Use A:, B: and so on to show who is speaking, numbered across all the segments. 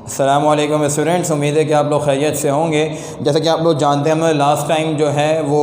A: अस्सलामुअलैकुम स्टूडेंट्स, उम्मीद है कि आप लोग खैरियत से होंगे। जैसा कि आप लोग जानते हैं, हमने लास्ट टाइम जो है वो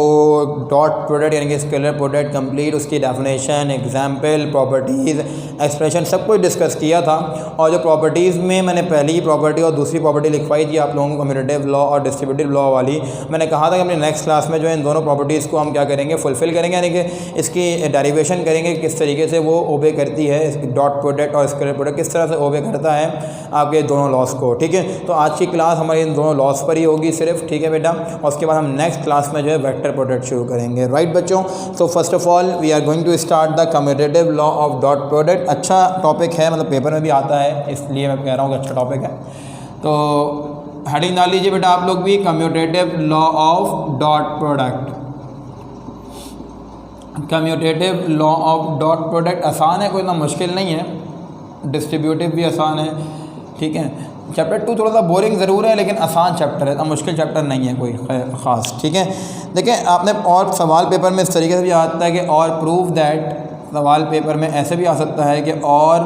A: डॉट प्रोडक्ट यानी कि स्केलर प्रोडक्ट कंप्लीट, उसकी डेफिनेशन, एग्जांपल, प्रॉपर्टीज़, एक्सप्रेशन सब कुछ डिस्कस किया था। और जो प्रॉपर्टीज़ में मैंने पहली प्रॉपर्टी और दूसरी प्रॉपर्टी लिखवाई थी आप लोगों को, कम्यूटेटिव लॉ और डिस्ट्रीब्यूटिव लॉ वाली। मैंने कहा था कि अपनी नेक्स्ट क्लास में जो है इन दोनों प्रॉपर्टीज़ को हम क्या करेंगे, फुलफ़िल करेंगे, यानी कि इसकी डेरिवेशन करेंगे किस तरीके से वो ओबे करती है, डॉट प्रोडक्ट और स्केलर प्रोडक्ट किस तरह से ओबे करता है आपके दोनों लॉस को। ठीक है, तो आज की क्लास हमारी इन दोनों लॉस पर ही होगी सिर्फ। ठीक है बेटा, और उसके बाद हम नेक्स्ट क्लास में जो है वेक्टर प्रोडक्ट शुरू करेंगे। राइट बच्चों, so first of all we are going to start the commutative law of dot product. अच्छा टॉपिक है, मतलब पेपर में भी आता है, इसलिए मैं कह रहा हूँ कि अच्छा टॉपिक है। तो हेडिंग डाल लीजिए बेटा आप लोग भी, commutative law of dot product. Commutative law of dot product आसान है, कोई इतना मुश्किल नहीं है। डिस्ट्रीब्यूटिव भी आसान है। ठीक है, चैप्टर 2 थोड़ा सा बोरिंग ज़रूर है, लेकिन आसान चैप्टर है, इतना मुश्किल चैप्टर नहीं है कोई ख़ास। ठीक है, देखिए आपने और सवाल पेपर में इस तरीके से भी आता है कि और प्रूव दैट, सवाल पेपर में ऐसे भी आ सकता है कि और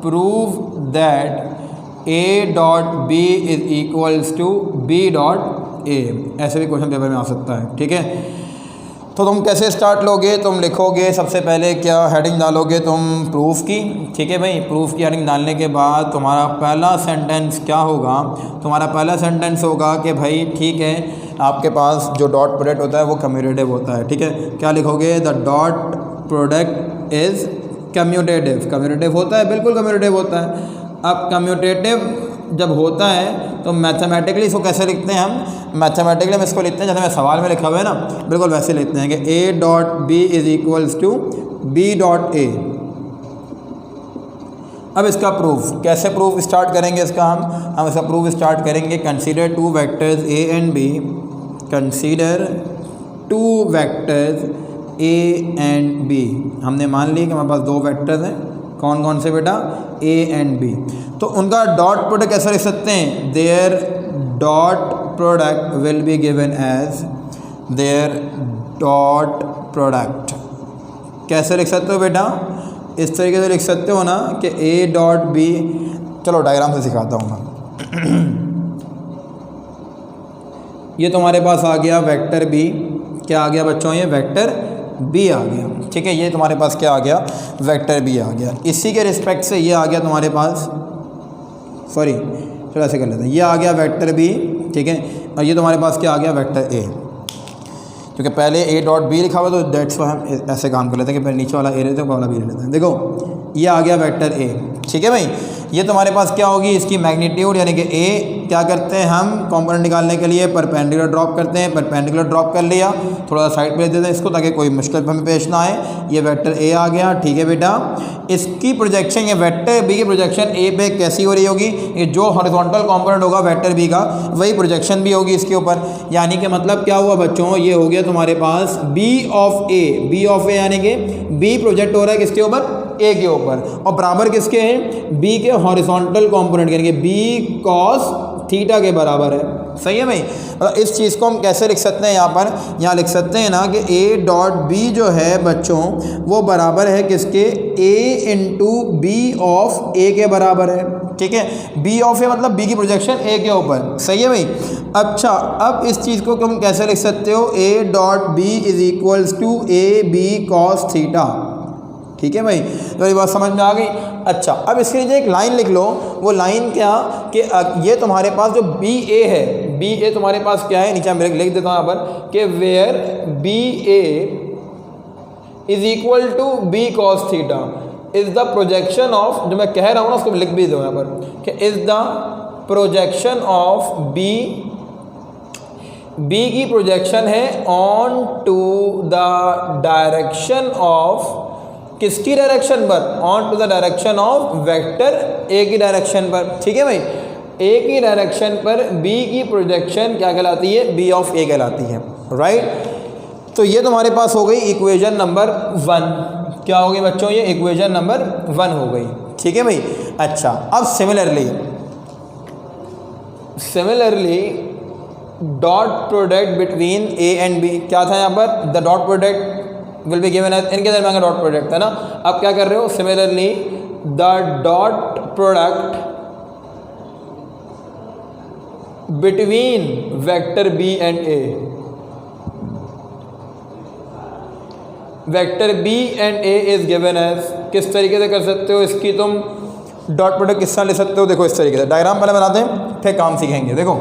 A: prove that A dot B is equals to B dot A, ऐसे भी क्वेश्चन पेपर में आ सकता है। ठीक है, तो तुम कैसे स्टार्ट लोगे, तुम लिखोगे सबसे पहले क्या हेडिंग डालोगे तुम, प्रूफ की। ठीक है भाई, प्रूफ की हेडिंग डालने के बाद तुम्हारा पहला सेंटेंस क्या होगा, तुम्हारा पहला सेंटेंस होगा कि भाई ठीक है आपके पास जो डॉट प्रोडक्ट होता है वो कम्यूटेटिव होता है। ठीक है, क्या लिखोगे, the dot product is commutative. Commutative होता है, बिल्कुल कम्यूटेटिव होता है। अब कम्यूटेटिव जब होता है तो मैथमेटिकली इसको कैसे लिखते हैं हम, मैथमेटिकली हम इसको लिखते हैं जैसे मैं सवाल में लिखा हुआ है ना, बिल्कुल वैसे लिखते हैं कि A dot B is equals to B dot A. अब इसका प्रूफ कैसे, प्रूफ स्टार्ट करेंगे इसका, हम इसका प्रूफ स्टार्ट करेंगे, consider two vectors A and B, consider two vectors A and B. हमने मान लिया कि हमारे पास दो वेक्टर्स हैं, कौन कौन से बेटा, ए एंड बी। तो उनका डॉट प्रोडक्ट कैसे लिख सकते हैं, their dot product will be given as, their dot product कैसे लिख सकते हो बेटा, इस तरीके से लिख सकते हो ना कि ए डॉट बी। चलो डायग्राम से सिखाता हूँ मैं। ये तुम्हारे पास आ गया वेक्टर बी, क्या आ गया बच्चों, ये वेक्टर बी आ गया। ठीक है, ये तुम्हारे पास क्या आ गया, वेक्टर बी आ गया। इसी के रिस्पेक्ट से ये आ गया तुम्हारे पास, सॉरी चलो ऐसे कर लेते हैं, ये आ गया वेक्टर बी। ठीक है, और ये तुम्हारे पास क्या आ गया, वेक्टर ए। क्योंकि पहले ए डॉट बी लिखा हुआ तो दैट्स वाई हम ऐसे काम कर लेते हैं कि पहले नीचे वाला ए लेते हैं, वाला बी ले लेते हैं। देखो ये आ गया वेक्टर ए। ठीक है भाई, ये तुम्हारे पास क्या होगी, इसकी मैग्नीट्यूड यानी कि ए। क्या करते हैं हम कंपोनेंट निकालने के लिए, परपेंडिकुलर ड्रॉप करते हैं, परपेंडिकुलर ड्रॉप कर लिया, थोड़ा सा साइड पे ले देते हैं इसको ताकि कोई मुश्किल हमें पेश ना आए। ये वेक्टर ए आ गया। ठीक है बेटा, इसकी प्रोजेक्शन, ये वेक्टर बी की प्रोजेक्शन ए पे कैसी हो रही होगी, ये जो हॉरिजॉन्टल कंपोनेंट होगा वेक्टर बी का वही प्रोजेक्शन भी होगी इसके ऊपर। यानी कि मतलब क्या हुआ बच्चों, ये हो गया तुम्हारे पास B of A, B of A यानी कि बी प्रोजेक्ट हो रहा है किसके ऊपर, ए के ऊपर, और बराबर किसके हैं, बी के हॉरिजॉन्टल कंपोनेंट यानी कि बी कॉस थीटा के बराबर है। सही है भाई, इस चीज़ को हम कैसे लिख सकते हैं, यहाँ पर यहाँ लिख सकते हैं ना कि ए डॉट बी जो है बच्चों वो बराबर है किसके, ए इंटू बी ऑफ ए के बराबर है। ठीक है, बी ऑफ ए मतलब बी की प्रोजेक्शन ए के ऊपर। सही है भाई। अच्छा, अब इस चीज़ को तुम कैसे लिख सकते हो, A dot B is equals to A B cos theta. ठीक है भाई, तो ये बात समझ में आ गई। अच्छा, अब इसके नीचे एक लाइन लिख लो, वो लाइन क्या कि ये तुम्हारे पास जो बी ए है, बी ए तुम्हारे पास क्या है, नीचे मैं लिख देता हूँ यहाँ पर कि where B A is equal to B cos theta is the projection of, जो मैं कह रहा हूँ ना उसको लिख भी दो यहाँ पर कि is the projection of B, B की प्रोजेक्शन है on to the direction of, किसकी डायरेक्शन पर, on to the direction of vector A की डायरेक्शन पर। ठीक है भाई, ए की डायरेक्शन पर बी की प्रोजेक्शन क्या कहलाती है, बी ऑफ ए कहलाती है। राइट, तो ये तुम्हारे पास हो गई इक्वेशन नंबर 1। क्या हो गई बच्चों, ये इक्वेशन नंबर 1 हो गई। ठीक है भाई। अच्छा, अब similarly dot product between A and B, क्या था यहाँ पर, the dot product will be given as, इनके दरमियान का डॉट प्रोडक्ट है ना। अब क्या कर रहे हो, similarly the dot product between vector B and A, vector B and A is given as, किस तरीके से कर सकते हो इसकी तुम डॉट प्रोडक्ट किस तरह ले सकते हो, देखो इस तरीके से डायग्राम पहले बनाते हैं फिर काम सीखेंगे। देखो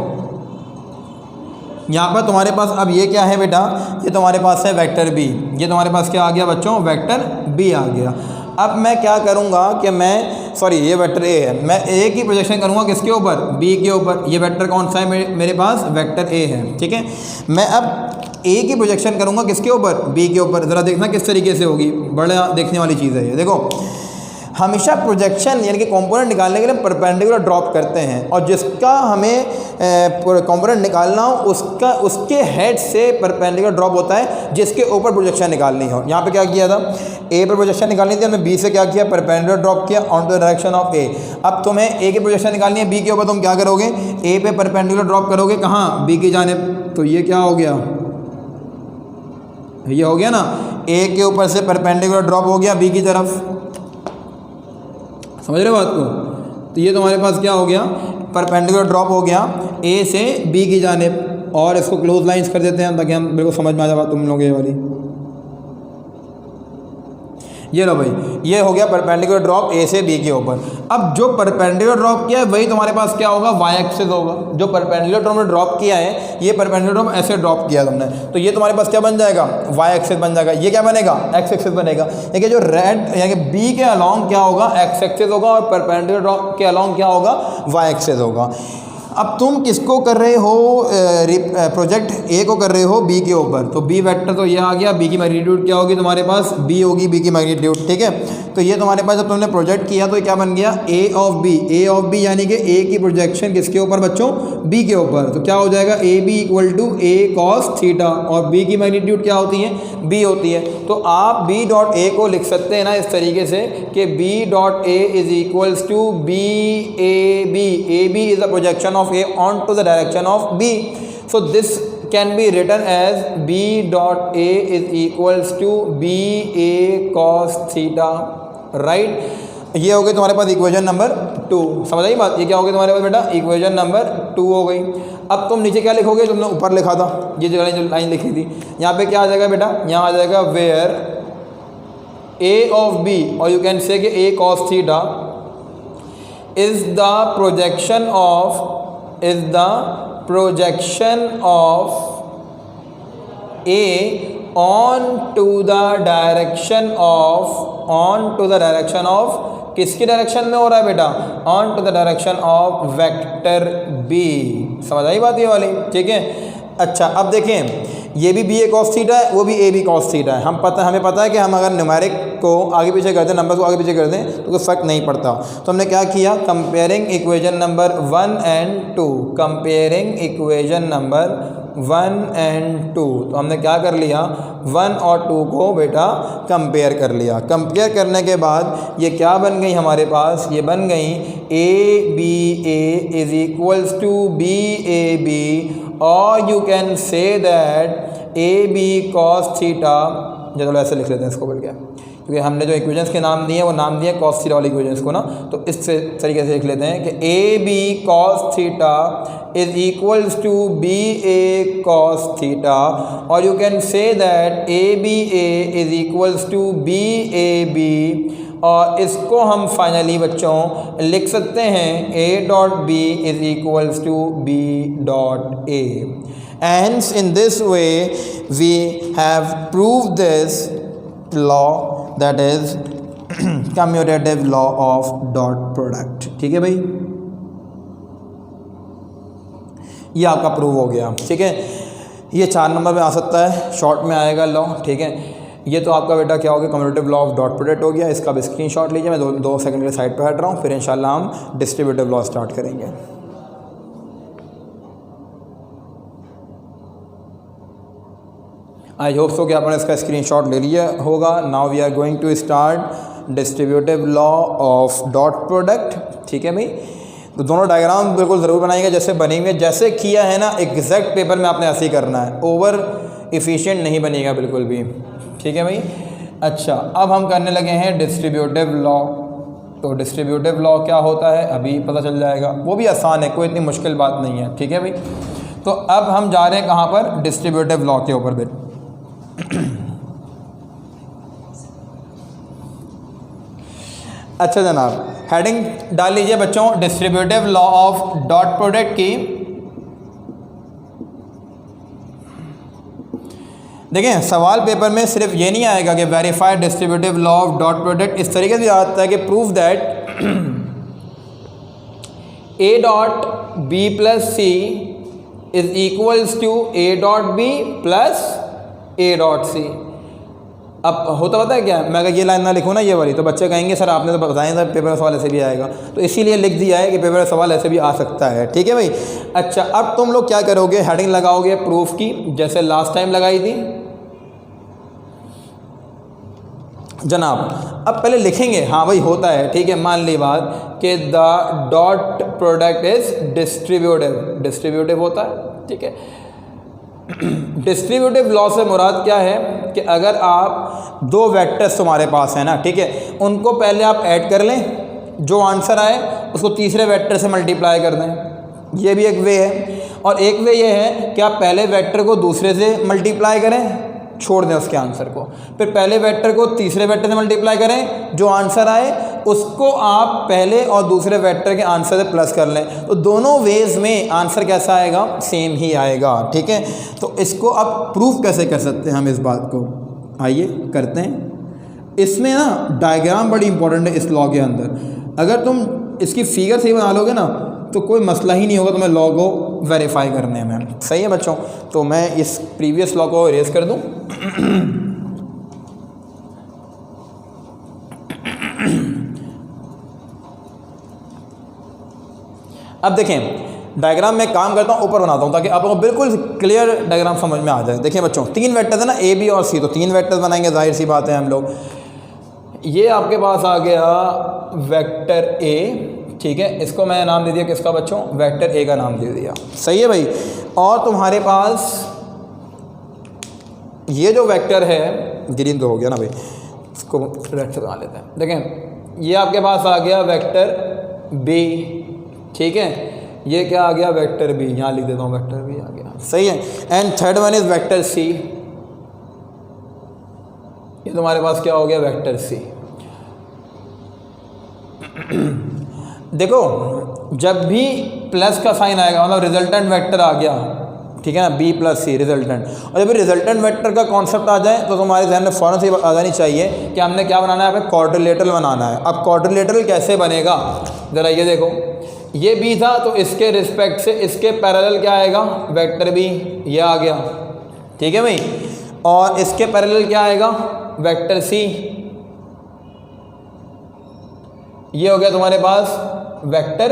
A: यहाँ पर तुम्हारे पास अब ये क्या है बेटा, ये तुम्हारे पास है वेक्टर बी, ये तुम्हारे पास क्या आ गया बच्चों, वेक्टर बी आ गया। अब मैं क्या करूँगा कि मैं, सॉरी ये वेक्टर ए है, मैं ए की प्रोजेक्शन करूँगा किसके ऊपर, बी के ऊपर। ये वेक्टर कौन सा है मेरे पास, वेक्टर ए है, ठीक है। मैं अब ए की प्रोजेक्शन करूँगा किसके ऊपर, बी के ऊपर। ज़रा देखना किस तरीके से होगी, बड़ा देखने वाली चीज़ है ये। देखो हमेशा प्रोजेक्शन यानी कि कंपोनेंट निकालने के लिए परपेंडिकुलर ड्रॉप करते हैं, और जिसका हमें कंपोनेंट निकालना हो उसके हेड से परपेंडिकुलर ड्रॉप होता है जिसके ऊपर प्रोजेक्शन निकालनी हो। यहाँ पे क्या किया था, ए पर प्रोजेक्शन निकालनी थी, हमने बी से क्या किया, परपेंडिकुलर ड्रॉप किया on to the direction of A. अब तुम्हें ए की प्रोजेक्शन निकालनी है बी के ऊपर, तुम क्या करोगे, ए पे परपेंडिकुलर ड्रॉप करोगे कहाँ, बी की जानिब। तो ये क्या हो गया, ये हो गया ना, ए के ऊपर से परपेंडिकुलर ड्रॉप हो गया बी की तरफ, समझ रहे हो बात को। तो ये तुम्हारे पास क्या हो गया, परपेंडिकुलर ड्रॉप हो गया ए से बी की जानिब, और इसको क्लोज लाइंस कर देते हैं ताकि हम बिल्कुल समझ में आ जाए तुम लोग ये वाली। ये लो भाई, ये हो गया परपेंडिकुलर ड्रॉप ए से बी के ऊपर। अब जो परपेंडिकुलर ड्रॉप किया है वही तुम्हारे पास क्या होगा, वाई एक्सिस होगा। जो परपेंडिकुलर तुमने ड्रॉप किया है, ये परपेंडिकुलर ड्रॉप ऐसे ड्रॉप किया तुमने, तो ये तुम्हारे पास क्या बन जाएगा, वाई एक्सिस बन जाएगा। ये क्या बनेगा, एक्स एक्सिस बनेगा। देखिए जो रेड यानी कि बी के अलॉन्ग क्या होगा, एक्स एक्सिस होगा, और परपेंडिकुलर ड्रॉप के अलॉन्ग क्या होगा, वाई एक्सिस होगा। अब तुम किसको कर रहे हो, प्रोजेक्ट ए को कर रहे हो बी के ऊपर, तो बी वेक्टर तो ये आ गया, बी की मैग्नीट्यूड क्या होगी तुम्हारे पास, बी होगी, बी की मैग्नीट्यूड, ठीक है। तो ये तुम्हारे पास जब तुमने प्रोजेक्ट किया तो ये क्या बन गया, ए ऑफ बी यानी कि ए की प्रोजेक्शन किसके ऊपर बच्चों, बी के ऊपर। तो क्या हो जाएगा, A B equal to A cos theta, और बी की मैग्नीट्यूड क्या होती है, बी होती है। तो आप बी डॉट ए को लिख सकते हैं ना इस तरीके से कि B dot A is equals to B A B is the projection of A onto the direction of B. So this can be written as B dot A is equals to B A cos theta, right? ये हो गई तुम्हारे पास equation number 2, समझ आई बात। ये क्या हो गई तुम्हारे पास बेटा, इक्वेशन नंबर 2 हो गई। अब तुम नीचे क्या लिखोगे, तुमने ऊपर लिखा था, ये जगह जो लाइन लिखी थी, यहाँ पे क्या आ जाएगा बेटा, यहाँ आ जाएगा वेयर A of B, और यू कैन से कि A cos theta is the projection of A on to the direction of किसकी डायरेक्शन में हो रहा है बेटा, on to the direction of vector B. समझ आई बात ये वाली, ठीक है। अच्छा अब देखें, ये भी बी ए कॉस थीटा है, वो भी ए बी कॉस थीटा है। हमें पता है कि हम अगर न्यूमेरिक को आगे पीछे कर दें, नंबर को आगे पीछे कर दें तो कोई फ़र्क नहीं पड़ता। तो हमने क्या किया, comparing equation number 1 and 2, comparing equation number 1 and 2। तो हमने क्या कर लिया, 1 और 2 को बेटा कंपेयर कर लिया। कंपेयर करने के बाद ये क्या बन गई हमारे पास, ये बन गई A B A is equals to B A B, और you can say that A B cos theta, चलो ऐसे लिख लेते हैं इसको बोल के, क्योंकि हमने जो इक्वेशंस के नाम दिए हैं वो नाम दिए कॉस थीटा वाली इक्वेशंस को ना, तो इस तरीके से लिख लेते हैं कि A B cos theta is equals to B A cos theta, और you can say that A B A is equals to B A B, और इसको हम फाइनली बच्चों लिख सकते हैं A dot B is equals to B dot A. And in this way we have proved this law, that is commutative law of dot product. ठीक है भाई, ये आपका प्रूव हो गया, ठीक है। ये 4 नंबर में आ सकता है, शॉर्ट में आएगा लॉ, ठीक है। ये तो आपका बेटा क्या हो गया, commutative law of dot product हो गया। इसका भी स्क्रीनशॉट लीजिए, मैं दो सेकंड के साइड पर हट रहा हूँ, फिर इंशाल्लाह हम डिस्ट्रीब्यूटिव लॉ स्टार्ट करेंगे। आई होप सो कि आपने इसका स्क्रीनशॉट ले लिया होगा। Now we are going to start distributive law of dot product, ठीक है भाई। तो दोनों डायग्राम बिल्कुल ज़रूर बनाएंगे जैसे बनेंगे, जैसे किया है ना एग्जैक्ट पेपर में आपने ऐसे ही करना है, ओवर इफ़िशिएंट नहीं बनेगा बिल्कुल भी, ठीक है भाई। अच्छा, अब हम करने लगे हैं डिस्ट्रीब्यूटिव लॉ। तो डिस्ट्रीब्यूटिव लॉ क्या होता है अभी पता चल जाएगा, वो भी आसान है, कोई इतनी मुश्किल बात नहीं है, ठीक है भाई। तो अब हम जा रहे हैं कहाँ पर, डिस्ट्रीब्यूटिव लॉ के ऊपर फिर। अच्छा जनाब, हेडिंग डाल लीजिए बच्चों, distributive law of dot product की। देखें सवाल पेपर में सिर्फ ये नहीं आएगा कि verify distributive law of dot product, इस तरीके से आता है कि prove that A dot B plus C is equals to A dot B plus A dot C. अब होता पता है क्या, मैं अगर ये लाइन ना लिखूँ ना ये वाली, तो बच्चे कहेंगे सर आपने तो बताया था पेपर का सवाल ऐसे भी आएगा, तो इसीलिए लिख दिया है कि पेपर का सवाल ऐसे भी आ सकता है, ठीक है भाई। अच्छा, अब तुम लोग क्या करोगे, हेडिंग लगाओगे प्रूफ की, जैसे लास्ट टाइम लगाई थी जनाब। अब पहले लिखेंगे, हाँ भाई होता है, ठीक है, मान ली बात कि the dot product is distributive, distributive होता है, ठीक है। डिस्ट्रीब्यूटिव लॉ से मुराद क्या है कि अगर आप दो वेक्टर्स तुम्हारे पास हैं ना, ठीक है, उनको पहले आप ऐड कर लें, जो आंसर आए उसको तीसरे वेक्टर से मल्टीप्लाई कर दें, ये भी एक वे है। और एक वे ये है कि आप पहले वेक्टर को दूसरे से मल्टीप्लाई करें, छोड़ दें उसके आंसर को, फिर पहले वेक्टर को तीसरे वेक्टर से मल्टीप्लाई करें, जो आंसर आए उसको आप पहले और दूसरे वेक्टर के आंसर से प्लस कर लें, तो दोनों वेज में आंसर कैसा आएगा, सेम ही आएगा, ठीक है। तो इसको अब प्रूफ कैसे कर सकते हैं हम इस बात को, आइए करते हैं। इसमें ना डायग्राम बड़ी इंपॉर्टेंट है इस लॉ के अंदर। अगर तुम इसकी फिगर सही बना लोगे ना तो कोई मसला ही नहीं होगा तुम्हें लॉ को वेरीफाई करने में, सही है बच्चों। तो मैं इस प्रीवियस लॉ को इरेज कर दूं। अब देखें डायग्राम में काम करता हूँ, ऊपर बनाता हूँ ताकि आप लोगों को बिल्कुल क्लियर डायग्राम समझ में आ जाए। देखिए बच्चों, तीन वेक्टर्स है ना, ए बी और सी, तो तीन वेक्टर्स बनाएंगे, जाहिर सी बात है हम लोग। ये आपके पास आ गया वेक्टर ए, ठीक है, इसको मैं नाम दे दिया किसका बच्चों, वेक्टर ए का नाम दे दिया, सही है भाई। और तुम्हारे पास ये जो वेक्टर है, ग्रीन तो हो गया ना भाई, इसको रेड से बना लेते हैं। देखें ये आपके पास आ गया वेक्टर बी, ठीक है, ये क्या आ गया वेक्टर बी, यहाँ लिख देता हूँ वेक्टर बी आ गया, सही है। And third one is vector C, ये तुम्हारे पास क्या हो गया वेक्टर सी। देखो जब भी प्लस का साइन आएगा मतलब रिजल्टेंट वेक्टर आ गया, ठीक है ना, बी प्लस सी रिजल्टेंट, और जब भी रिजल्टेंट वेक्टर का कॉन्सेप्ट आ जाए तो तुम्हारे जहन में फ़ौरन से आ जानी चाहिए कि हमने क्या बनाना है, हमें क्वाड्रिलेटरल बनाना है। अब क्वाड्रिलेटरल कैसे बनेगा, ज़रा ये देखो, ये बी था तो इसके रिस्पेक्ट से इसके पैरेलल क्या आएगा, वेक्टर बी, ये आ गया, ठीक है भाई। और इसके पैरेलल क्या आएगा, वेक्टर सी, ये हो गया तुम्हारे पास वेक्टर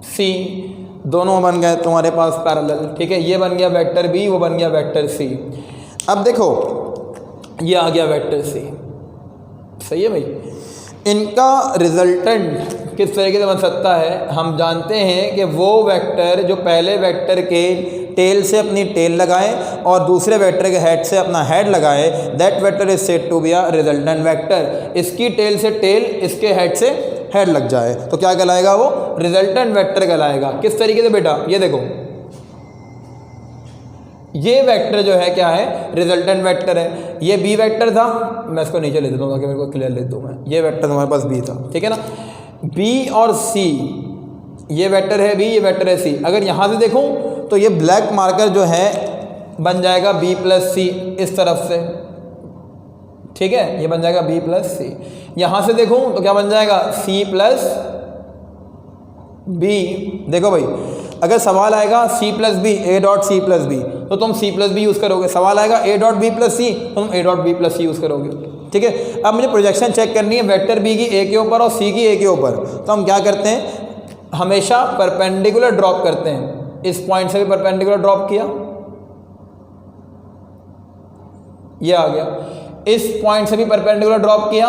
A: सी, दोनों बन गए तुम्हारे पास पैरेलल, ठीक है। ये बन गया वेक्टर बी, वो बन गया वेक्टर सी। अब देखो ये आ गया वेक्टर सी, सही है भाई। इनका रिजल्टेंट किस तरीके से बन सकता है, हम जानते हैं कि वो वेक्टर जो पहले वेक्टर के टेल से अपनी टेल लगाए और दूसरे वेक्टर के हेड से अपना हेड लगाए, that vector is said to be a resultant vector. इसकी टेल से टेल, इसके हेड से हेड लग जाए तो क्या कहलाएगा, वो रिजल्टेंट वेक्टर कहलाएगा। किस तरीके से बेटा, ये देखो ये वेक्टर जो है क्या है, रिजल्टेंट वेक्टर है। ये बी वेक्टर था, मैं इसको नीचे ले देता हूँ ताकि मेरे को क्लियर ले दूँ मैं, ये वेक्टर तुम्हारे पास बी था, ठीक है ना। बी और सी, ये वेक्टर है बी, ये वेक्टर है सी। अगर यहाँ से देखूँ तो ये ब्लैक मार्कर जो है बन जाएगा बी प्लस सी इस तरफ से, ठीक है, ये बन जाएगा बी प्लस सी। यहाँ से देखूँ तो क्या बन जाएगा, सी प्लस बी। देखो भाई अगर सवाल आएगा C plus B, A dot C plus B, तो तुम सी प्लस बी यूज़ करोगे। सवाल आएगा A dot B plus C, तो तुम A dot B plus C use करोगे, ठीक है। अब मुझे प्रोजेक्शन चेक करनी है वेक्टर बी की ए के ऊपर और सी की ए के ऊपर, तो हम क्या करते हैं, हमेशा परपेंडिकुलर ड्रॉप करते हैं। इस पॉइंट से भी परपेंडिकुलर ड्रॉप किया, ये आ गया, इस पॉइंट से भी परपेंडिकुलर ड्रॉप किया,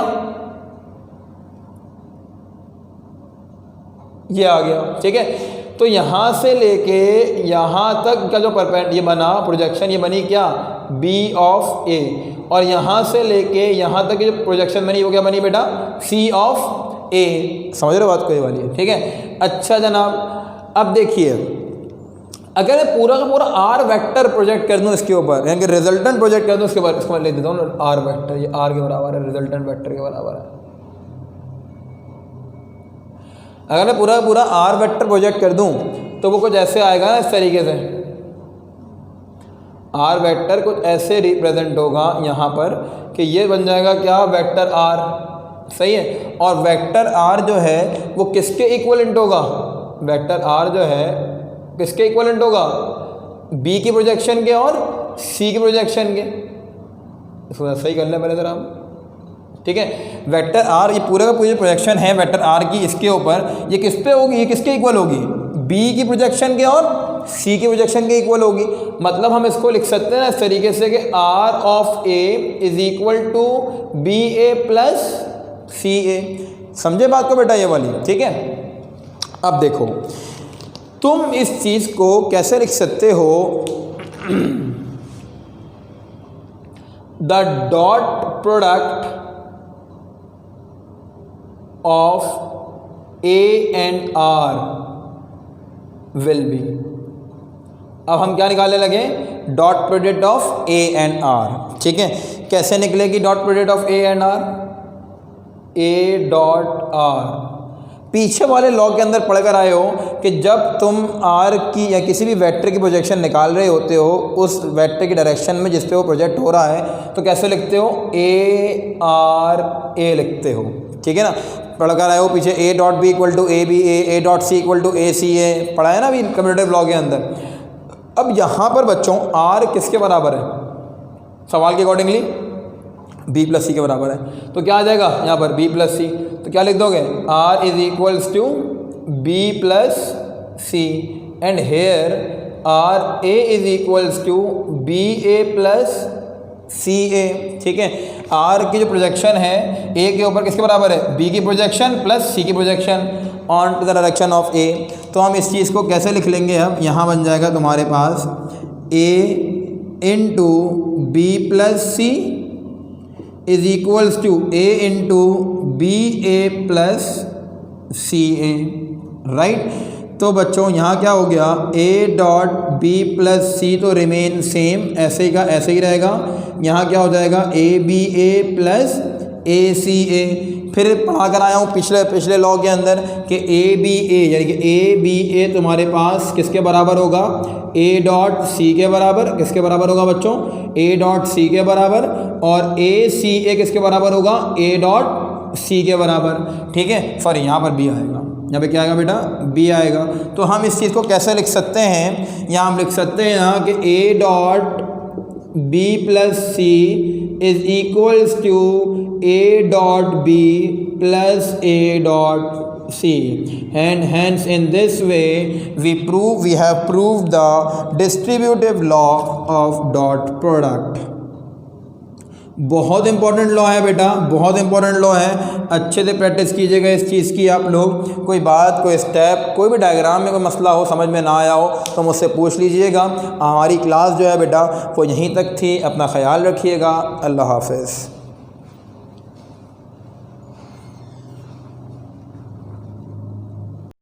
A: ये आ गया, ठीक है। तो यहाँ से लेके यहाँ तक का जो ये बना प्रोजेक्शन, ये बनी क्या, बी ऑफ ए, और यहाँ से लेके यहाँ तक की जो प्रोजेक्शन बनी वो क्या बनी बेटा, सी ऑफ ए। समझ रहे हो बात कोई वाली है, ठीक है। अच्छा जनाब, अब देखिए अगर मैं पूरा का पूरा आर वेक्टर प्रोजेक्ट कर दूँ इसके ऊपर, यानी कि रिजल्टेंट प्रोजेक्ट कर दूँ इसके ऊपर, इसको मैं लिख देता हूँ आर वेक्टर, ये आर के बराबर है, रिजल्टेंट वेक्टर के बराबर है। अगर मैं पूरा का पूरा आर वेक्टर प्रोजेक्ट कर दूँ तो वो कुछ ऐसे आएगा ना, इस तरीके से आर वेक्टर कुछ ऐसे रिप्रेजेंट होगा यहाँ पर कि ये बन जाएगा क्या, वेक्टर आर, सही है। और वेक्टर आर जो है वो किसके इक्वलेंट होगा, वेक्टर आर जो है किसके इक्वलेंट होगा, बी की प्रोजेक्शन के और सी की प्रोजेक्शन के। इसको सही कर लें पहले ज़रा हम, ठीक है। वेक्टर आर, ये पूरे का पूरी प्रोजेक्शन है वेक्टर आर की, इसके ऊपर ये किस पे होगी, ये किसके इक्वल होगी, बी की प्रोजेक्शन के और सी की प्रोजेक्शन के इक्वल होगी। मतलब हम इसको लिख सकते हैं ना इस तरीके से कि R of A is equal to B A plus C A. समझे बात को बेटा ये वाली, ठीक है। अब देखो तुम इस चीज़ को कैसे लिख सकते हो, the dot product of A and R will be. अब हम क्या निकालने लगे, dot product of A and R, ठीक है। कैसे निकलेगी dot product of A and R, A dot R. पीछे वाले लॉ के अंदर पढ़कर आए हो कि जब तुम आर की या किसी भी वेक्टर की प्रोजेक्शन निकाल रहे होते हो उस वेक्टर की डायरेक्शन में जिस पे वो प्रोजेक्ट हो रहा है, तो कैसे लिखते हो, ए आर ए लिखते हो, ठीक है ना। पढ़कर आए हो पीछे, A dot B equal to A B A dot C equal to A C A, पढ़ा है ना अभी कम्यूटेटिव लॉ के अंदर। अब यहाँ पर बच्चों आर किसके बराबर है, सवाल के अकॉर्डिंगली बी प्लस सी के बराबर है, तो क्या आ जाएगा यहाँ पर बी प्लस सी। तो क्या लिख दोगे, R is equals to B plus C, and here R A is equals to B A plus C A, ठीक है। आर की जो प्रोजेक्शन है ए के ऊपर किसके बराबर है, बी की प्रोजेक्शन प्लस सी की projection on to the direction of A. तो हम इस चीज़ को कैसे लिख लेंगे, अब यहाँ बन जाएगा तुम्हारे पास A into B plus C is equals to A into B A plus C A, right. तो बच्चों यहाँ क्या हो गया, A dot B plus C तो रिमेन सेम, ऐसे ही का ऐसे ही रहेगा। यहाँ क्या हो जाएगा, A B A plus A C ए। फिर पढ़ा कर आया हूँ पिछले लॉ के अंदर कि ए बी ए, यानी कि ए बी ए तुम्हारे पास किसके बराबर होगा, ए डॉट सी के बराबर। किसके बराबर होगा बच्चों, ए डॉट सी के बराबर, और ए सी ए किसके बराबर होगा, ए डॉट सी के बराबर, ठीक है। सॉरी यहाँ पर बी आएगा, यहाँ पे क्या आएगा बेटा, बी आएगा। तो हम इस चीज़ को कैसे लिख सकते हैं, यहाँ हम लिख सकते हैं यहाँ कि A dot B plus C is equals to A dot B plus A dot C, and hence in this way we have proved the distributive law of dot product। बहुत इंपॉर्टेंट लॉ है बेटा, बहुत important law है, अच्छे से practice कीजिएगा इस चीज़ की। आप लोग कोई बात, कोई स्टेप, कोई भी डायग्राम में कोई मसला हो, समझ में ना आया हो तो मुझसे पूछ लीजिएगा। हमारी क्लास जो है बेटा वो यहीं तक थी। अपना ख्याल रखिएगा। अल्लाह हाफ़िज़।